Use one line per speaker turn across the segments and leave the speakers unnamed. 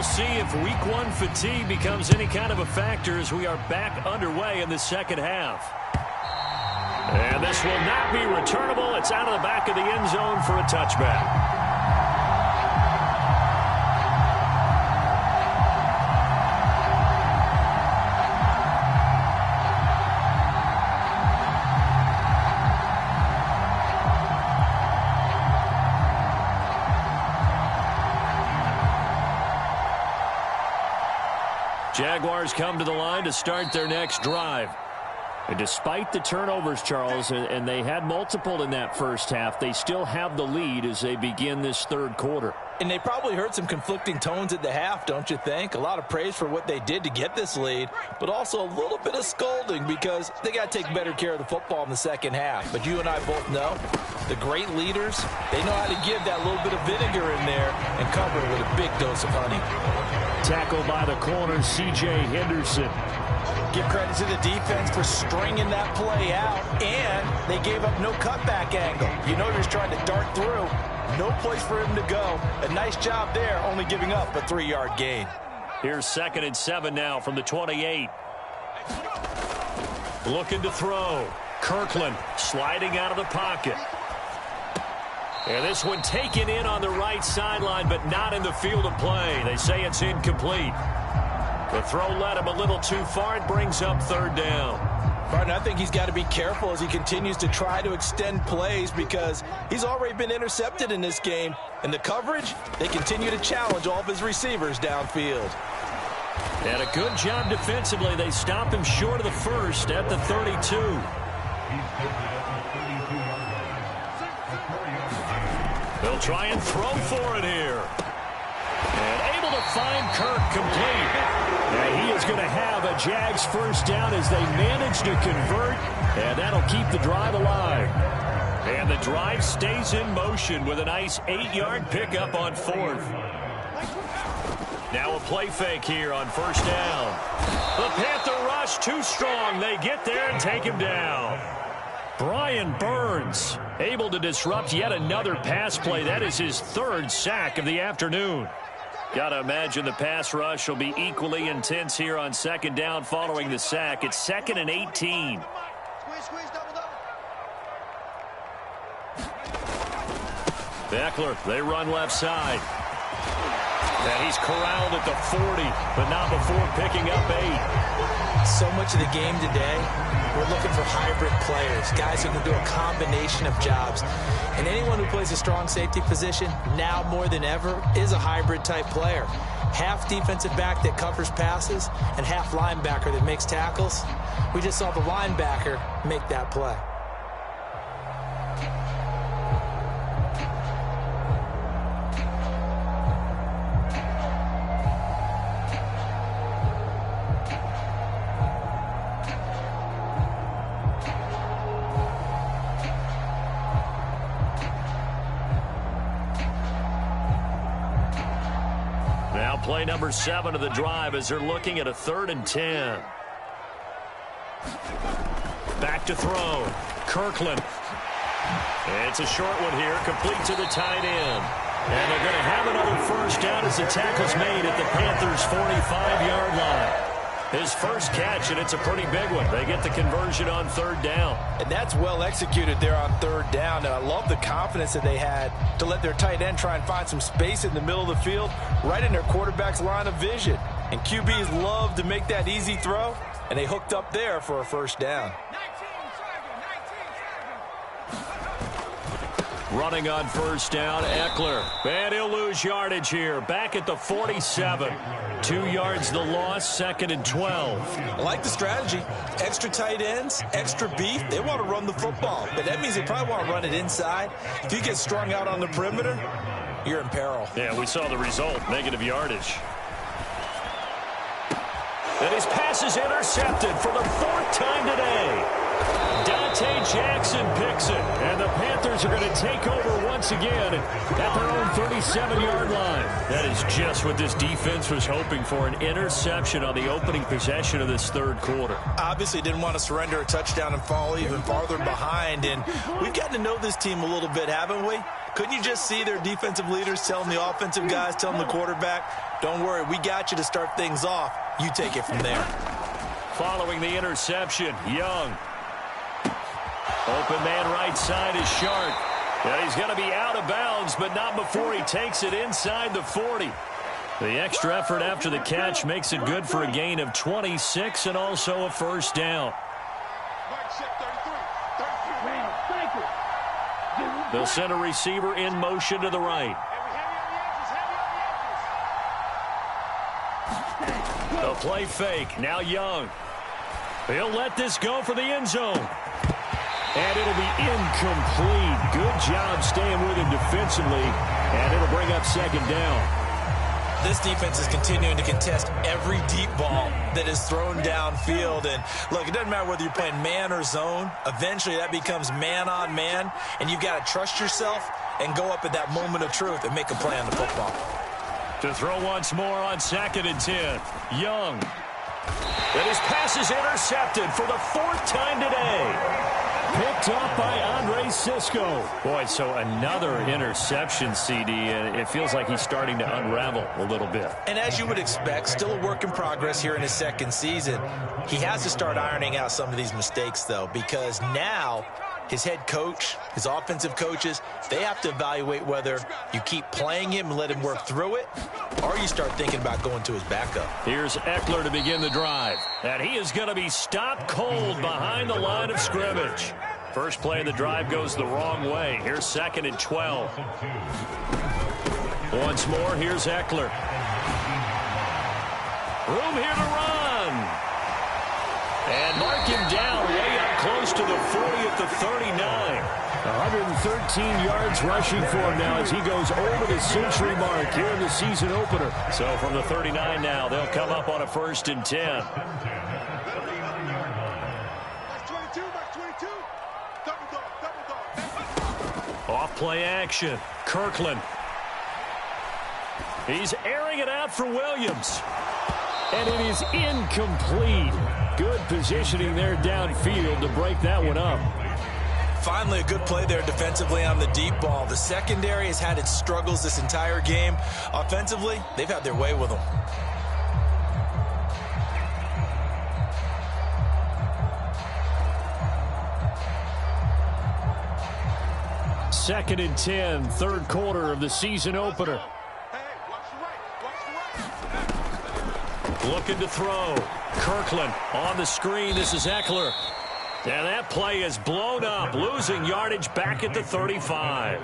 we'll see if week one fatigue becomes any kind of a factor as we are back underway in the second half. And this will not be returnable. It's out of the back of the end zone for a touchback. Jaguars come to the line to start their next drive. And despite the turnovers, Charles, and they had multiple in that first half, they still have the lead as they begin this third quarter.
And they probably heard some conflicting tones at the half, don't you think? A lot of praise for what they did to get this lead, but also a little bit of scolding because they got to take better care of the football in the second half. But you and I both know the great leaders, they know how to give that little bit of vinegar in there and cover it with a big dose of honey.
Tackled by the corner, C.J. Henderson.
Give credit to the defense for stringing that play out, and they gave up no cutback angle. You know he was trying to dart through. No place for him to go. A nice job there, only giving up a 3-yard gain.
Here's 2nd and 7 now from the 28. Looking to throw. Kirkland sliding out of the pocket. And this one taken in on the right sideline, but not in the field of play. They say it's incomplete. The throw led him a little too far. It brings up 3rd down.
Martin, I think he's got to be careful as he continues to try to extend plays because he's already been intercepted in this game. And the coverage, they continue to challenge all of his receivers downfield.
And a good job defensively. They stop him short of the first at the 32. They'll try and throw for it here. And able to find Kirk complete. And he is going to have a Jags first down as they manage to convert. And that'll keep the drive alive. And the drive stays in motion with a nice 8-yard pickup on 4th. Now a play fake here on 1st down. The Panther rush too strong. They get there and take him down. Brian Burns able to disrupt yet another pass play. That is his 3rd sack of the afternoon. Got to imagine the pass rush will be equally intense here on 2nd down following the sack. It's 2nd and 18. Eckler, they run left side. And he's corralled at the 40, but not before picking up 8.
So much of the game today, we're looking for hybrid players, guys who can do a combination of jobs. And anyone who plays a strong safety position, now more than ever, is a hybrid type player. Half defensive back that covers passes and half linebacker that makes tackles. We just saw the linebacker make that play.
Play number 7 of the drive as they're looking at a 3rd and 10. Back to throw. Kirkland. It's a short one here, complete to the tight end. And they're going to have another first down as the tackle's made at the Panthers' 45-yard line. His first catch, and it's a pretty big one. They get the conversion on 3rd down.
And that's well executed there on 3rd down. And I love the confidence that they had to let their tight end try and find some space in the middle of the field, right in their quarterback's line of vision. And QBs love to make that easy throw, and they hooked up there for a first down.
Running on 1st down, Eckler. And he'll lose yardage here. Back at the 47. 2 yards the loss, 2nd and 12.
I like the strategy. Extra tight ends, extra beef. They want to run the football, but that means they probably want to run it inside. If you get strung out on the perimeter, you're in peril.
Yeah, we saw the result, negative yardage. And his pass is intercepted for the 4th time today. Dante Jackson picks it, and the Panthers are going to take over once again at their own 37-yard line. That is just what this defense was hoping for, an interception on the opening possession of this 3rd quarter.
Obviously didn't want to surrender a touchdown and fall even farther behind, and we've gotten to know this team a little bit, haven't we? Couldn't you just see their defensive leaders telling the offensive guys, telling the quarterback, don't worry, we got you to start things off. You take it from there.
Following the interception, Young. Open man right side is Sharp. And he's going to be out of bounds, but not before he takes it inside the 40. The extra effort after the catch makes it good for a gain of 26 and also a first down. They'll send a receiver in motion to the right. The play fake. Now Young. He'll let this go for the end zone. And it'll be incomplete. Good job staying with him defensively. And it'll bring up second down.
This defense is continuing to contest every deep ball that is thrown downfield. And, look, it doesn't matter whether you're playing man or zone. Eventually, that becomes man on man. And you've got to trust yourself and go up at that moment of truth and make a play on the football.
To throw once more on 2nd and 10. Young. And his pass is intercepted for the 4th time today. Picked up by Andre Cisco. Boy, so another interception, CD, and it feels like he's starting to unravel a little bit.
And as you would expect, still a work in progress here in his second season. He has to start ironing out some of these mistakes, though, because now his head coach, his offensive coaches, they have to evaluate whether you keep playing him and let him work through it, or you start thinking about going to his backup.
Here's Eckler to begin the drive. And he is going to be stopped cold behind the line of scrimmage. First play of the drive goes the wrong way. Here's 2nd and 12. Once more, here's Eckler. Room here to run. And mark him down way up close to the 40 at the 39. 113 yards rushing for him now as he goes over the century mark here in the season opener. So from the 39 now, they'll come up on a 1st and 10. Off play action. Kirkland. He's airing it out for Williams. And it is incomplete. Good positioning there downfield to break that one up.
Finally, a good play there defensively on the deep ball. The secondary has had its struggles this entire game. Offensively, they've had their way with them.
Second and 10, 3rd quarter of the season opener. Looking to throw. Kirkland on the screen. This is Eckler. And that play is blown up, losing yardage back at the 35.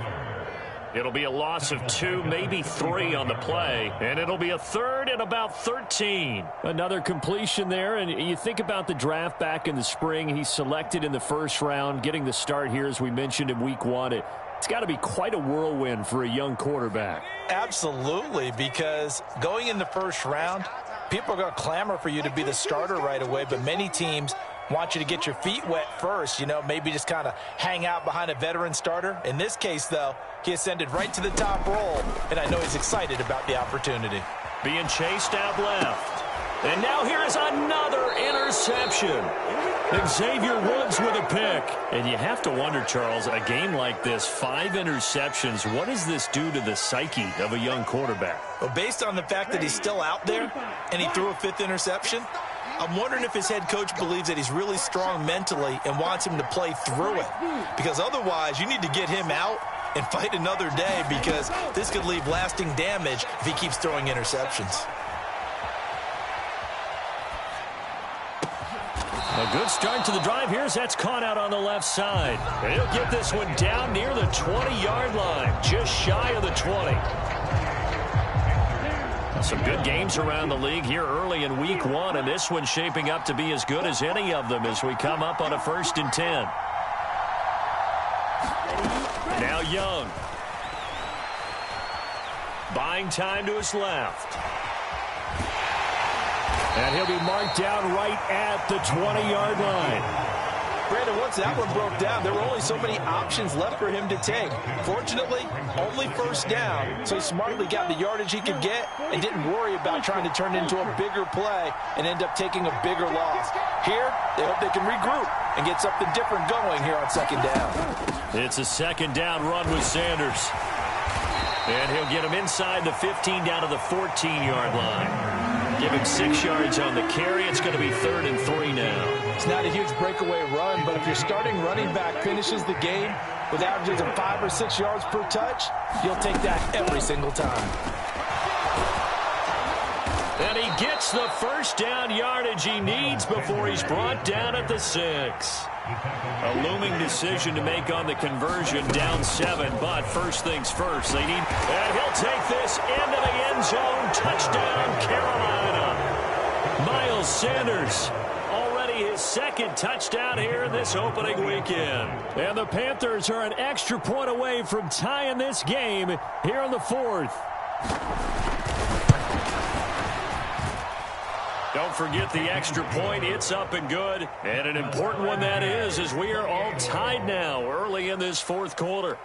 It'll be a loss of 2, maybe 3 on the play, and it'll be a 3rd and about 13. Another completion there, and you think about the draft back in the spring. He's selected in the 1st round, getting the start here, as we mentioned, in week 1. It's got to be quite a whirlwind for a young quarterback.
Absolutely, because going in the 1st round, people are going to clamor for you to be the starter right away, but many teams want you to get your feet wet first, maybe just kind of hang out behind a veteran starter. In this case, though, he ascended right to the top roll, and I know he's excited about the opportunity.
Being chased out left. And now here is another interception. Xavier Woods with a pick. And you have to wonder, Charles, a game like this, 5 interceptions, what does this do to the psyche of a young quarterback?
Well, based on the fact that he's still out there and he threw a 5th interception, I'm wondering if his head coach believes that he's really strong mentally and wants him to play through it. Because otherwise, you need to get him out and fight another day, because this could leave lasting damage if he keeps throwing interceptions.
A good start to the drive. Here's that's caught out on the left side. And he'll get this one down near the 20-yard line, just shy of the 20. Some good games around the league here early in week 1, and this one's shaping up to be as good as any of them as we come up on a 1st and 10. Now Young. Buying time to his left. And he'll be marked down right at the 20-yard line.
Brandon, once that one broke down, there were only so many options left for him to take. Fortunately, only first down, so he smartly got the yardage he could get and didn't worry about trying to turn it into a bigger play and end up taking a bigger loss. Here, they hope they can regroup and get something different going here on second down.
It's a second down run with Sanders. And he'll get him inside the 15 down to the 14-yard line. Give him 6 yards on the carry. It's going to be 3rd and 3 now.
It's not a huge breakaway run, but if your starting running back finishes the game with averages of 5 or 6 yards per touch, you'll take that every single time.
And he gets the first down yardage he needs before he's brought down at the 6. A looming decision to make on the conversion, down 7, but first things first, they need, and he'll take this into the end zone. Touchdown, Carolina. Miles Sanders, already his second touchdown here in this opening weekend. And the Panthers are an extra point away from tying this game here in the 4th. Don't forget the extra point. It's up and good. And an important one that is, as we are all tied now early in this 4th quarter.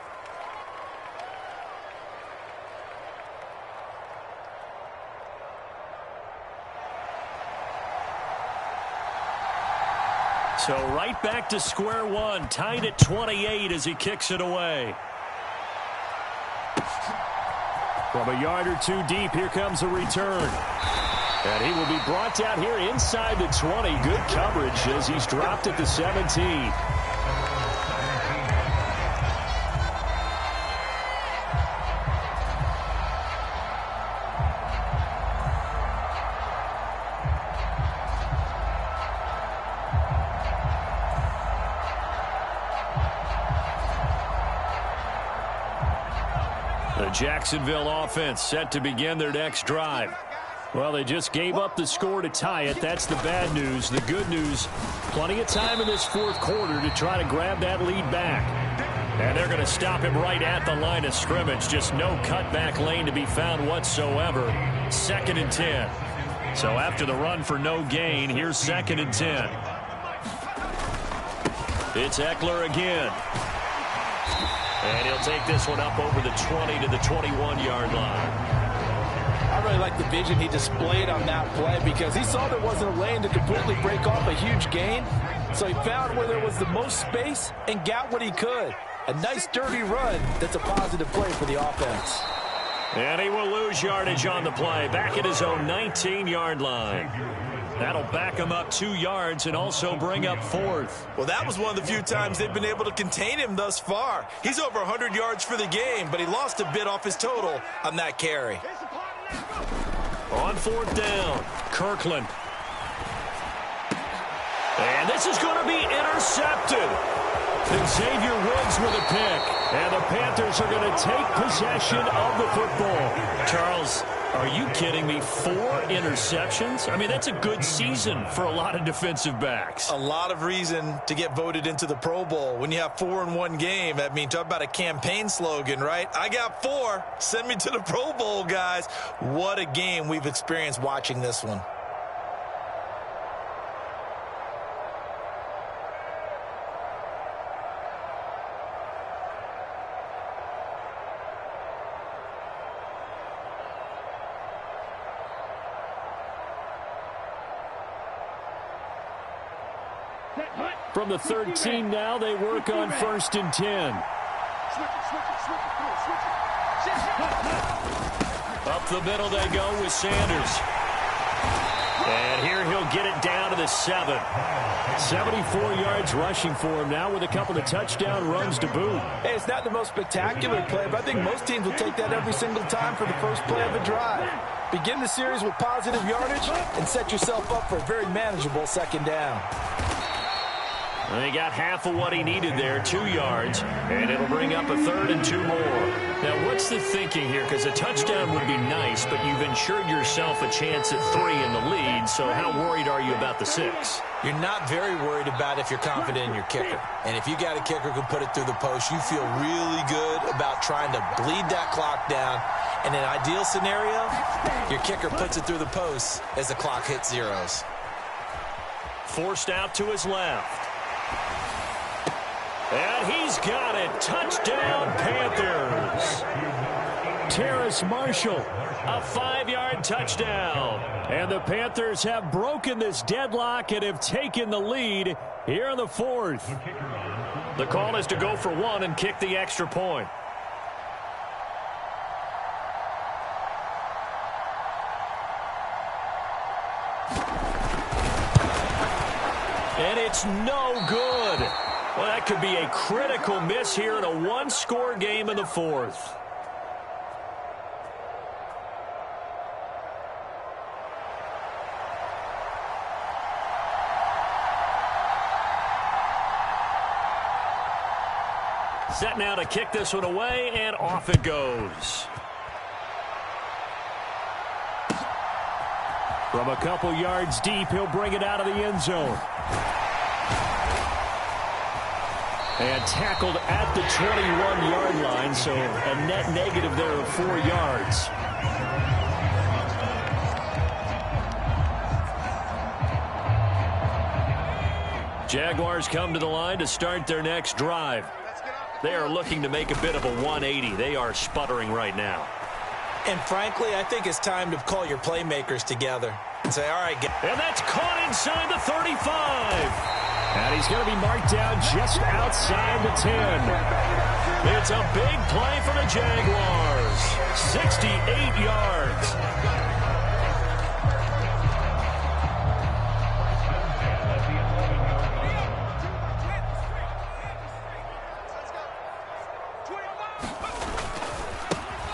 So right back to square one, tied at 28 as he kicks it away. From a yard or two deep, here comes a return. And he will be brought down here inside the 20. Good coverage as he's dropped at the 17. The Jacksonville offense set to begin their next drive. Well, they just gave up the score to tie it. That's the bad news. The good news, plenty of time in this 4th quarter to try to grab that lead back. And they're going to stop him right at the line of scrimmage. Just no cutback lane to be found whatsoever. 2nd and 10. So after the run for no gain, here's 2nd and 10. It's Eckler again. And he'll take this one up over the 20 to the 21-yard line.
I really like the vision he displayed on that play because he saw there wasn't a lane to completely break off a huge gain. So he found where there was the most space and got what he could. A nice, dirty run that's a positive play for the offense.
And he will lose yardage on the play, back at his own 19-yard line. That'll back him up 2 yards and also bring up 4th.
Well, that was one of the few times they've been able to contain him thus far. He's over 100 yards for the game, but he lost a bit off his total on that carry.
On 4th down, Kirkland. And this is going to be intercepted. Xavier Woods with a pick. And the Panthers are going to take possession of the football. Charles, are you kidding me? 4 interceptions? I mean, that's a good season for a lot of defensive backs.
A lot of reason to get voted into the Pro Bowl. When you have 4 in one game, I mean, talk about a campaign slogan, right? I got 4. Send me to the Pro Bowl, guys. What a game we've experienced watching this one.
From the 13 now, they work on 1st and 10. Up the middle they go with Sanders. And here he'll get it down to the 7. 74 yards rushing for him now with a couple of touchdown runs to boot.
Hey, it's not the most spectacular play, but I think most teams will take that every single time for the first play of a drive. Begin the series with positive yardage and set yourself up for a very manageable 2nd down.
And he got half of what he needed there, 2 yards, and it'll bring up a 3rd and 2 more. Now, what's the thinking here? Because a touchdown would be nice, but you've ensured yourself a chance at 3 in the lead, so how worried are you about the 6?
You're not very worried about if you're confident in your kicker. And if you got a kicker who can put it through the post, you feel really good about trying to bleed that clock down. In an ideal scenario, your kicker puts it through the post as the clock hits zeros.
Forced out to his left. And he's got it. Touchdown, Panthers. Terrace Marshall, a 5-yard touchdown. And the Panthers have broken this deadlock and have taken the lead here in the fourth. The call is to go for one and kick the extra point. And it's no good. Well, that could be a critical miss here in a one-score game in the fourth. Set now to kick this one away, and off it goes. From a couple yards deep, he'll bring it out of the end zone. And tackled at the 21-yard line, so a net negative there of 4 yards. Jaguars come to the line to start their next drive. They are looking to make a bit of a 180. They are sputtering right now.
And frankly, I think it's time to call your playmakers together and say, all right,
and that's caught inside the 35. And he's going to be marked down just outside the 10. It's a big play for the Jaguars. 68 yards.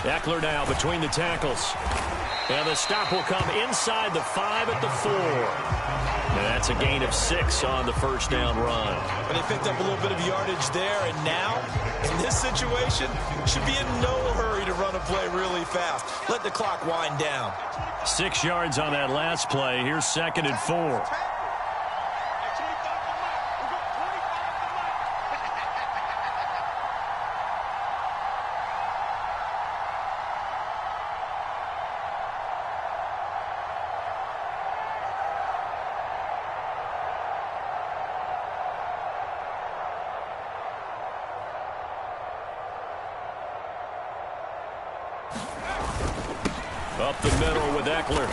Eckler now between the tackles. And the stop will come inside the 5 at the 4. And that's a gain of 6 on the first down run.
But they picked up a little bit of yardage there, and now, in this situation, should be in no hurry to run a play really fast. Let the clock wind down.
6 yards on that last play. Here's 2nd and 4. Up the middle with Eckler.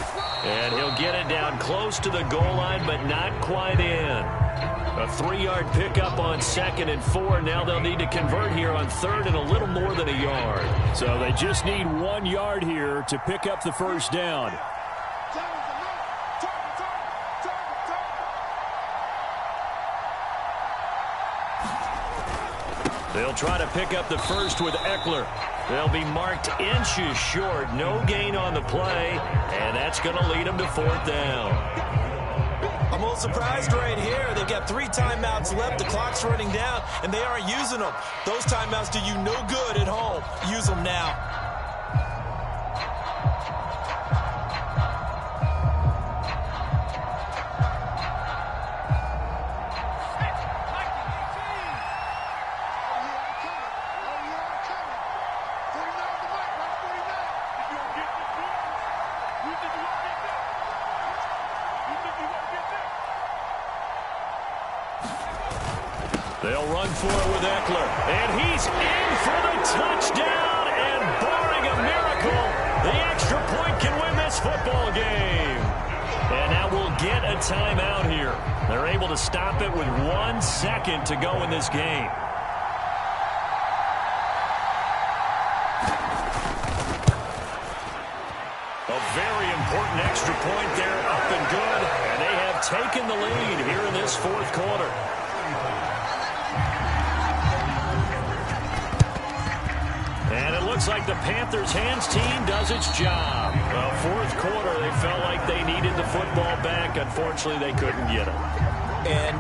And he'll get it down close to the goal line, but not quite in. A 3-yard pickup on 2nd and 4. Now they'll need to convert here on 3rd and a little more than a yard. So they just need 1 yard here to pick up the first down. They'll try to pick up the first with Eckler. They'll be marked inches short. No gain on the play, and that's going to lead them to 4th down.
I'm a little surprised right here. They've got 3 timeouts left. The clock's running down, and they aren't using them. Those timeouts do you no good at home. Use them now.
They'll run for it with Eckler. And he's in for the touchdown. And barring a miracle, the extra point can win this football game. And now we'll get a timeout here. They're able to stop it with 1 second to go in this game. A very important extra point there, up and good. And they have taken the lead here in this 4th quarter. And it looks like the Panthers' hands team does its job. Well, 4th quarter, they felt like they needed the football back. Unfortunately, they couldn't get it.
And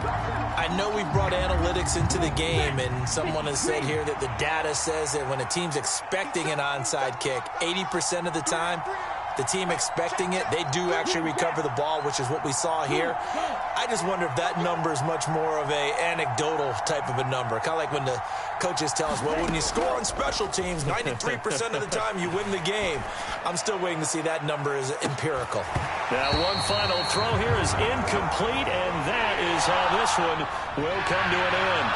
I know we brought analytics into the game, and someone has said here that the data says that when a team's expecting an onside kick, 80% of the time, the team expecting it, they do actually recover the ball, which is what we saw here. I just wonder if that number is much more of a anecdotal type of a number. Kind of like when the coaches tell us, well, when you score on special teams, 93% of the time you win the game. I'm still waiting to see that number is empirical.
That one final throw here is incomplete, and that is how this one will come to an end.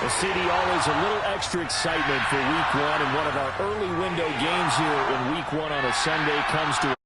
The CD, always a little extra excitement for Week 1, and one of our early window games here in Week 1 on a Sunday comes to